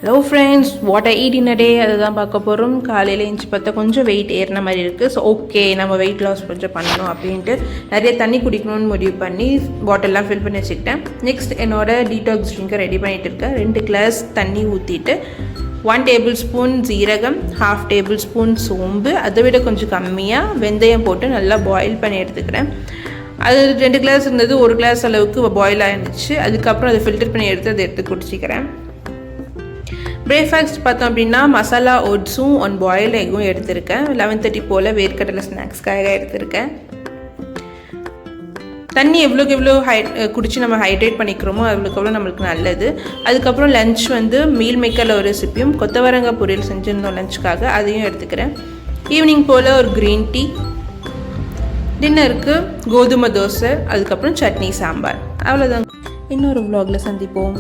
Hello friends, what I eat in a day அதை தான் பார்க்க போகிறோம். காலையில் எழுந்துச்சி பார்த்தா கொஞ்சம் வெயிட் ஏறின மாதிரி இருக்குது. ஸோ ஓகே, நம்ம வெயிட் லாஸ் கொஞ்சம் பண்ணணும் அப்படின்ட்டு நிறைய தண்ணி குடிக்கணும்னு முடிவு பண்ணி பாட்டிலெலாம் ஃபில் பண்ணி வச்சுக்கிட்டேன். நெக்ஸ்ட் என்னோடய டீடாக்ஸ் ட்ரிங்கை ரெடி பண்ணிகிட்டு இருக்கேன். 2 கிளாஸ் தண்ணி ஊற்றிட்டு 1 டேபிள் ஸ்பூன் ஜீரகம், 1/2 டேபிள் ஸ்பூன் சோம்பு, அதை விட கொஞ்சம் கம்மியாக வெந்தயம் போட்டு நல்லா பாயில் பண்ணி எடுத்துக்கிறேன். அது 2 கிளாஸ் இருந்தது, 1 கிளாஸ் அளவுக்கு பாயில் ஆகிடுச்சு. அதுக்கப்புறம் அதை ஃபில்டர் பண்ணி எடுத்து குடிச்சிக்கிறேன். பிரேக்ஃபாஸ்ட் பார்த்தோம் அப்படின்னா மசாலா ஓட்ஸும் 1 பாயில்டு எக்கும் எடுத்திருக்கேன். 11:30 போல் வேர்க்கடலை ஸ்நாக்ஸ்க்காக எடுத்திருக்கேன். தண்ணி எவ்வளோக்கு எவ்வளோ குடித்து நம்ம ஹைட்ரேட் பண்ணிக்கிறோமோ அவ்வளோக்கு எவ்வளோ நம்மளுக்கு நல்லது. அதுக்கப்புறம் லஞ்ச் மீல் மேக்கரில் ஒரு ரெசிப்பியும் கொத்தவரங்காய் பொரியல் செஞ்சுருந்தோம் லஞ்சுக்காக, அதையும் எடுத்துக்கிறேன். ஈவினிங் போல் ஒரு க்ரீன் டீ, டின்னருக்கு கோதுமை தோசை, அதுக்கப்புறம் சட்னி சாம்பார். அவ்வளோதான். இன்னொரு vlogல சந்திப்போம்.